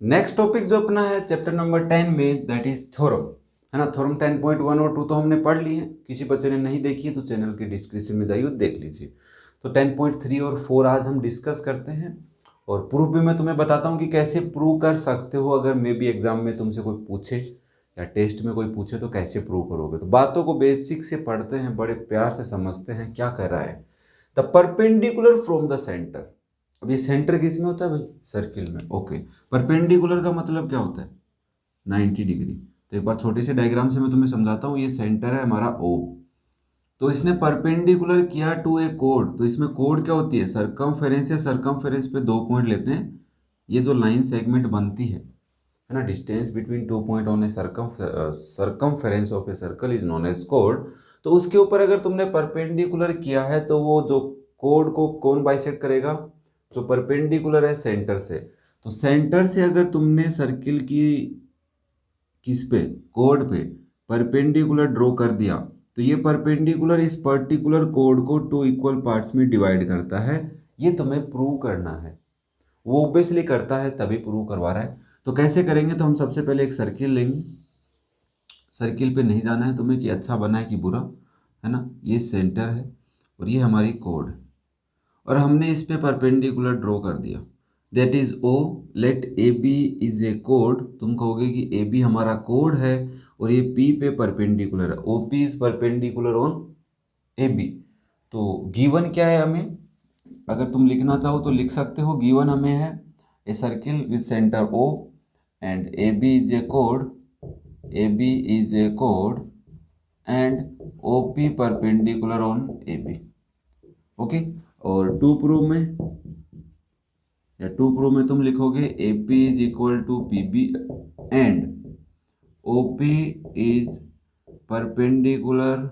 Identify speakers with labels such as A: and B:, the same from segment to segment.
A: Next topic जो अपना है चैप्टर नंबर 10 में, दैट इज थ्योरम, है ना। थ्योरम 10.1 और 2 तो हमने पढ़ ली है। किसी बच्चे ने नहीं देखी है तो चैनल के डिस्क्रिप्शन में जाइए देख लीजिए। तो 10.3 और 4 आज हम डिस्कस करते हैं। और प्रूफ भी मैं तुम्हें बताता हूँ कि कैसे प्रूव कर सकते हो। अगर मे भी एग्जाम में तुमसे कोई पूछे या टेस्ट में कोई पूछे तो कैसे प्रूव करोगे। तो बातों को बेसिक से पढ़ते हैं, बड़े प्यार से समझते हैं क्या कर रहा है। The perpendicular from the centre. अब ये सेंटर किस में होता है भाई? सर्किल में। ओके, परपेंडिकुलर का मतलब क्या होता है? 90 डिग्री। तो एक बार छोटे से डायग्राम से मैं तुम्हें समझाता हूँ। ये सेंटर है हमारा ओ, तो इसने परपेंडिकुलर किया टू ए कोड। तो इसमें कोड क्या होती है? सरकमफेरेंस। या सरकमफेरेंस पे 2 पॉइंट लेते हैं। ये जो लाइन सेगमेंट बनती है ना, distance between 2 point on a circumference of a circle is known as कोड। तो उसके ऊपर अगर तुमने परपेंडिकुलर किया है तो वो जो कोड को कौन बाइसेक्ट करेगा? जो परपेंडिकुलर है सेंटर से। तो सेंटर से अगर तुमने सर्किल की किस पे, कोड पे परपेंडिकुलर ड्रॉ कर दिया तो ये परपेंडिकुलर इस पर्टिकुलर कोड को 2 इक्वल पार्ट्स में डिवाइड करता है। ये तुम्हें प्रूव करना है। वो ऑब्वियसली करता है तभी प्रूव करवा रहा है। तो कैसे करेंगे? तो हम सबसे पहले एक सर्किल लेंगे। सर्किल पे नहीं जाना है तुम्हें कि अच्छा बना है कि बुरा, है ना। ये सेंटर है और ये हमारी कोड, और हमने इस पे परपेंडिकुलर ड्रॉ कर दिया। That is O. Let A B is a कोड। तुम कहोगे कि ए बी हमारा कोड है और ये पी पे परपेंडिकुलर है। O P is perpendicular on A B. तो गिवन क्या है हमें? अगर तुम लिखना चाहो तो लिख सकते हो। गिवन हमें है a circle with centre O and A B is a कोड, ए बी इज ए कोड and O P perpendicular on A B. Okay. और टू प्रो में तुम लिखोगे A P is equal to P B and O P is perpendicular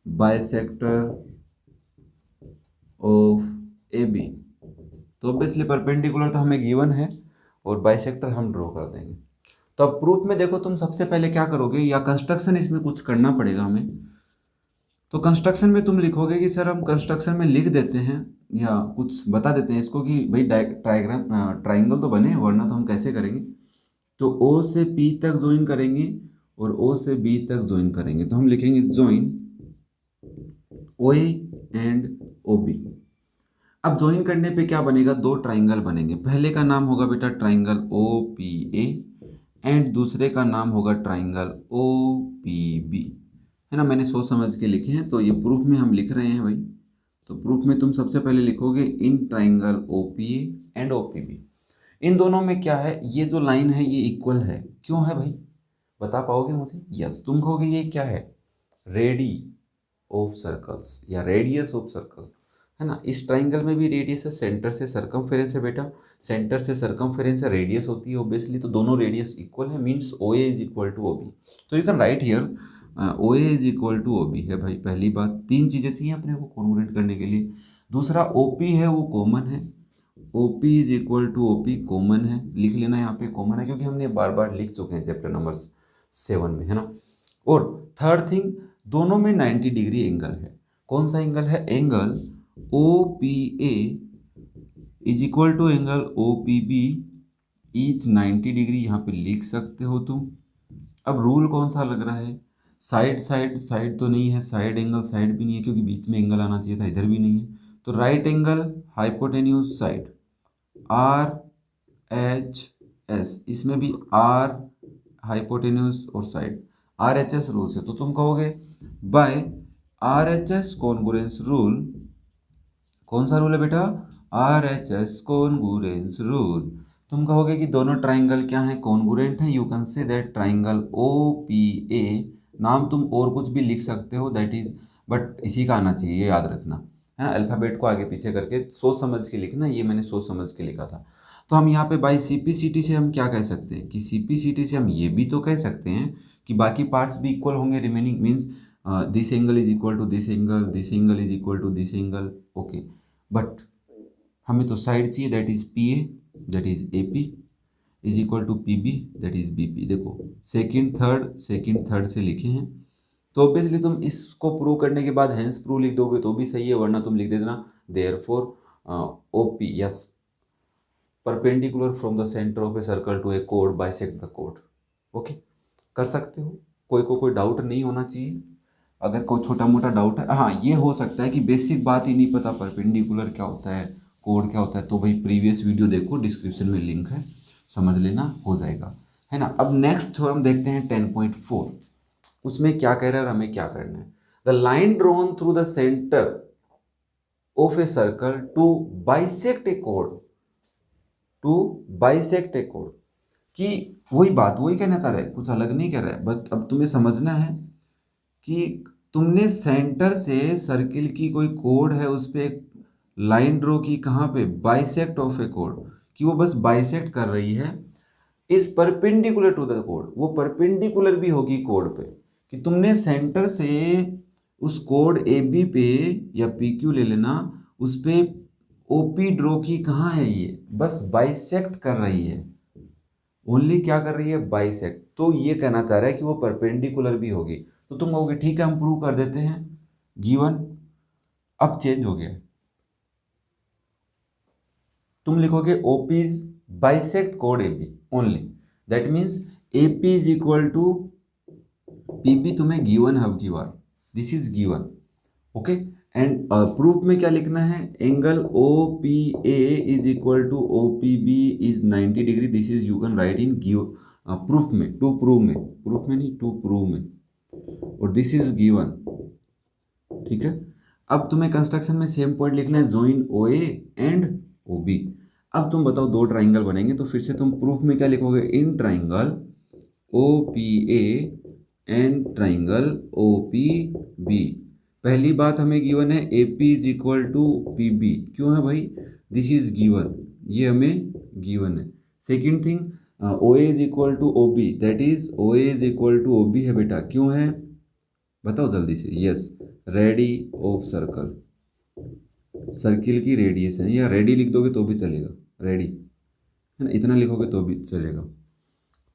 A: bisector of A B. तो obviously perpendicular तो हमें given है और बाइसेक्टर हम ड्रॉ कर देंगे। तो अब प्रूफ में देखो, तुम सबसे पहले क्या करोगे, या कंस्ट्रक्शन इसमें कुछ करना पड़ेगा हमें। तो कंस्ट्रक्शन में तुम लिखोगे कि सर हम कंस्ट्रक्शन में लिख देते हैं या कुछ बता देते हैं इसको कि भाई डायग्राम ट्राइंगल तो बने, वरना तो हम कैसे करेंगे। तो ओ से पी तक ज्वाइन करेंगे और ओ से बी तक ज्वाइन करेंगे। तो हम लिखेंगे join O A and O B. अब ज्वाइन करने पे क्या बनेगा? 2 ट्राइंगल बनेंगे। पहले का नाम होगा बेटा triangle O P A and दूसरे का नाम होगा ट्राइंगल ओ पी बी, है ना। मैंने सोच समझ के लिखे हैं तो ये प्रूफ में हम लिख रहे हैं भाई। तो प्रूफ में तुम सबसे पहले लिखोगे in triangle O P A and O P B. इन दोनों में क्या है? ये जो लाइन है ये इक्वल है। क्यों है भाई? बता पाओगे मुझे? यस, तुम कहोगे ये क्या है? रेडी ऑफ सर्कल्स या रेडियस ऑफ सर्कल, है ना। इस ट्राइंगल में भी रेडियस है, सेंटर से सरकमफेरेंस है बेटा। सेंटर से सरकमफेरेंस है, रेडियस होती है ऑब्वियसली। तो दोनों रेडियस इक्वल है, means O A is equal to O B. तो you can write here O A is equal to O B है भाई। पहली बात, 3 चीज़ें चाहिए अपने को कॉन्ग्रुएंट करने के लिए। दूसरा ओ पी है वो कॉमन है। O P is equal to O P common है, लिख लेना यहाँ पे कॉमन है क्योंकि हमने बार बार लिख चुके हैं चैप्टर नंबर 7 में, है ना। और थर्ड थिंग, दोनों में 90 डिग्री एंगल है। कौन सा एंगल है? Angle O P A is equal to angle O P B is 90 degree, यहाँ पे लिख सकते हो तुम। अब रूल कौन सा लग रहा है? साइड साइड साइड तो नहीं है, साइड एंगल साइड भी नहीं है क्योंकि बीच में एंगल आना चाहिए था, इधर भी नहीं है। तो right angle hypotenuse side R H S, इसमें भी आर हाइपोटेन्यूज और side R H S rule से। तो तुम कहोगे by R H S congruence rule. कौन सा रूल है बेटा? R H S congruence rule. तुम कहोगे कि दोनों ट्राइंगल क्या हैं? कॉन्ग्रुएंट हैं। You can say that triangle O P A, नाम तुम और कुछ भी लिख सकते हो, दैट इज, बट इसी का आना चाहिए, ये याद रखना, है ना। अल्फ़ाबेट को आगे पीछे करके सोच समझ के लिखना। ये मैंने सोच समझ के लिखा था। तो हम यहाँ पे by C P C T से हम क्या कह सकते हैं कि सी पी सी टी से हम ये भी तो कह सकते हैं कि बाकी पार्ट्स भी इक्वल होंगे remaining, means this angle is equal to this angle, this angle is equal to this angle. Okay, but हमें तो साइड चाहिए, that is P A, that is A P is equal to P B, that is B P. देखो second third से लिखे हैं। तो obviously तुम इसको प्रूव करने के बाद हैंस प्रूव लिख दोगे तो भी सही है, वरना तुम लिख देना therefore O P, yes perpendicular from the centre of a circle to A code bisect the code. Okay, कर सकते हो, कोई डाउट नहीं होना चाहिए। अगर कोई छोटा मोटा डाउट है, हाँ ये हो सकता है कि बेसिक बात ही नहीं पता परपेंडिकुलर क्या होता है, कोड क्या होता है, तो भाई प्रीवियस वीडियो देखो, डिस्क्रिप्शन में लिंक है, समझ लेना, हो जाएगा, है ना। अब नेक्स्ट थ्योरम देखते हैं 10.4। उसमें क्या कह रहा है और हमें क्या करना है। The line drawn through the centre of a circle to bisect A code, to bisect A code, कि वही बात वही कहना चाह रहा है, कुछ अलग नहीं कह रहा है। बट अब तुम्हें समझना है कि तुमने सेंटर से सर्किल की कोई कोड है, उस पर एक लाइन ड्रॉ की, कहाँ पे, बाइसेक्ट ऑफ ए कोड, कि वो बस बाइसेक्ट कर रही है, इज परपेंडिकुलर टू द कोड, वो परपेंडिकुलर भी होगी कोड पे, कि तुमने सेंटर से उस कोड ए बी पे या पी क्यू ले लेना, उस पे ओ पी ड्रॉ की, कहाँ है ये, बस बाइसेक्ट कर रही है, ओनली क्या कर रही है, बाइसेक्ट। तो ये कहना चाह रहा है कि वो परपेंडिकुलर भी होगी। तो तुम कहोगे ठीक है हम प्रूव कर देते हैं, गिवन। अब चेंज हो गया, तुम लिखोगे ओपी इज बाइसेक्ट कोड AB only, that means AP is equal to PB, तुम्हें गिवन है अब की बार, this is given. Okay, and proof में क्या लिखना है, angle O P A is equal to O P B is 90 degree, this is you can write in give proof में, टू प्रूव में, प्रूफ में नहीं टू प्रूव में, और दिस इज गिवन। ठीक है, अब तुम्हें कंस्ट्रक्शन में सेम पॉइंट लिखना है, join O A and O B. अब तुम बताओ दो ट्राइंगल बनेंगे, तो फिर से तुम प्रूफ में क्या लिखोगे, in triangle O P A and triangle O P B. पहली बात हमें गिवन है A P is equal to P B, क्यों है भाई, दिस इज गिवन, ये हमें गिवन है। Second thing O A is equal to O B, that is O A is equal to O B है बेटा, क्यों है बताओ जल्दी से, yes, radii of circle, circle की रेडियस है, या रेडी लिख दोगे तो भी चलेगा, रेडी है ना, इतना लिखोगे तो भी चलेगा।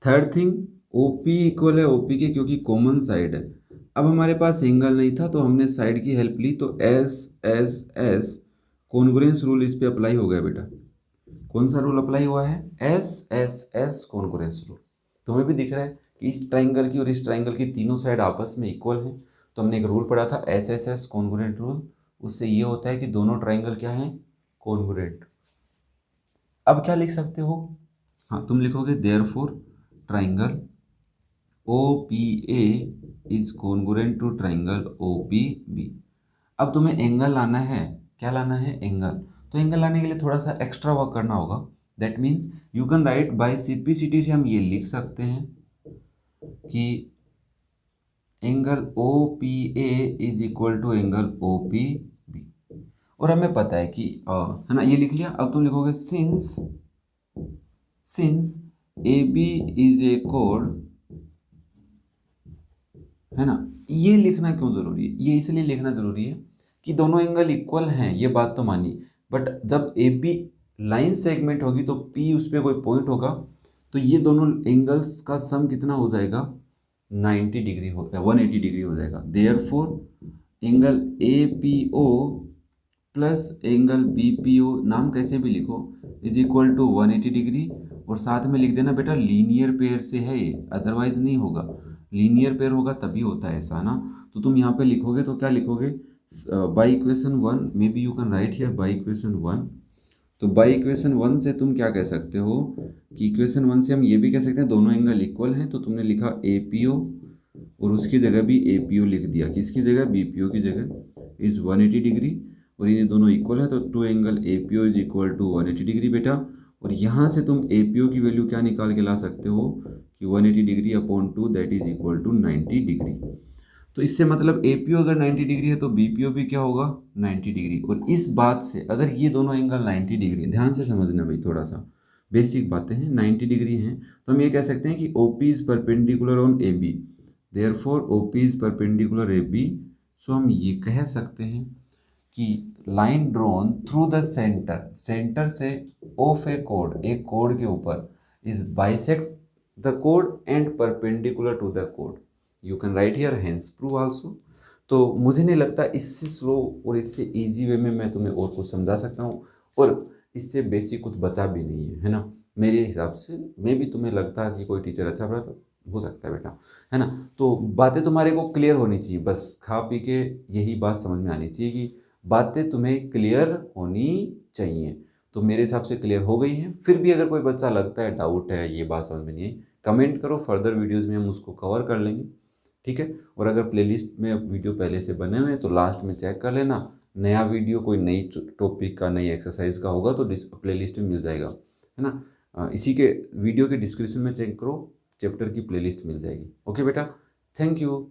A: Third thing, O P equal है ओ पी के, क्योंकि कॉमन साइड है। अब हमारे पास एंगल नहीं था तो हमने साइड की हेल्प ली, तो S S S congruence rule इस पे अप्लाई हो गया बेटा। कौन सा रूल अप्लाई हुआ है, S S S congruence rule. तुम्हें भी दिख रहा है कि इस ट्राइंगल की और इस ट्राइंगल की तीनों साइड आपस में इक्वल हैं, तो हमने एक रूल पढ़ा था S S S congruent rule, उससे ये होता है कि दोनों ट्राइंगल क्या हैं, कॉन्ग्रुएंट। अब क्या लिख सकते हो, हाँ तुम लिखोगे therefore triangle O P A is congruent to triangle O P B. अब तुम्हें एंगल लाना है, क्या लाना है, एंगल। तो एंगल लाने के लिए थोड़ा सा एक्स्ट्रा वर्क करना होगा, that means you can write by simplicity से हम ये लिख सकते हैं कि angle O P A is equal to angle O P B, और हमें पता है कि है ना, ये लिख लिया। अब तुम लिखोगे since A B is a कोड, है ना। ये लिखना क्यों जरूरी है, ये इसलिए लिखना जरूरी है कि दोनों एंगल इक्वल हैं, ये बात तो मानी, बट जब ए बी लाइन सेगमेंट होगी तो पी उस पर कोई पॉइंट होगा, तो ये दोनों एंगल्स का सम कितना हो जाएगा, 90 डिग्री हो, 180 डिग्री हो जाएगा। Therefore angle A P O plus angle B P O, नाम कैसे भी लिखो, इज इक्वल टू 180 डिग्री, और साथ में लिख देना बेटा लीनियर पेयर से है ये, अदरवाइज नहीं होगा, लीनियर पेयर होगा तभी होता है ऐसा ना। तो तुम यहाँ पे लिखोगे तो क्या लिखोगे, by equation 1, may be you can write here by equation 1। तो बाई इक्वेशन 1 से तुम क्या कह सकते हो कि इक्वेशन 1 से हम ये भी कह सकते हैं दोनों एंगल इक्वल हैं, तो तुमने लिखा ए पी ओ और उसकी जगह भी ए पी ओ लिख दिया, किसकी जगह, बी पी ओ की जगह, इज 180 डिग्री, और ये दोनों इक्वल है, तो two angle A P O is equal to 180 degree बेटा। और यहाँ से तुम ए पी ओ की वैल्यू क्या निकाल के ला सकते हो कि 180 degree upon 2 that is equal to 90 degree. तो इससे मतलब ए पी ओ अगर 90 डिग्री है तो बी पी ओ भी क्या होगा, 90 डिग्री। और इस बात से अगर ये दोनों एंगल 90 डिग्री, ध्यान से समझना भाई, थोड़ा सा बेसिक बातें हैं, 90 डिग्री हैं, तो हम ये कह सकते हैं कि ओ P is perpendicular on A B, therefore O P is perpendicular A B. सो हम ये कह सकते हैं कि line drawn through the centre, centre से ऑफ ए कोड, एक कोड के ऊपर, is bisect the code and perpendicular to the code, you can write here hence prove also. तो मुझे नहीं लगता इससे स्लो और इससे इजी वे में मैं तुम्हें और कुछ समझा सकता हूँ। और इससे बेसिक कुछ बचा भी नहीं है ना। मेरे हिसाब से मे भी तुम्हें लगता है कि कोई टीचर अच्छा पढ़ा तो हो सकता है बेटा, है ना। तो बातें तुम्हारे को क्लियर होनी चाहिए, बस खा पी के यही बात समझ में आनी चाहिए कि बातें तुम्हें क्लियर होनी चाहिए। तो मेरे हिसाब से क्लियर हो गई है। फिर भी अगर कोई बच्चा लगता है, डाउट है, ये बात समझ में नहीं आई, कमेंट करो, फर्दर वीडियोज़ में हम उसको कवर कर लेंगे, ठीक है। और अगर प्लेलिस्ट में वीडियो पहले से बने हुए हैं तो लास्ट में चेक कर लेना। नया वीडियो कोई नई टॉपिक का, नई एक्सरसाइज का होगा तो प्लेलिस्ट में मिल जाएगा, है ना। इसी के वीडियो के डिस्क्रिप्शन में चेक करो, चैप्टर की प्लेलिस्ट मिल जाएगी। ओके बेटा, थैंक यू।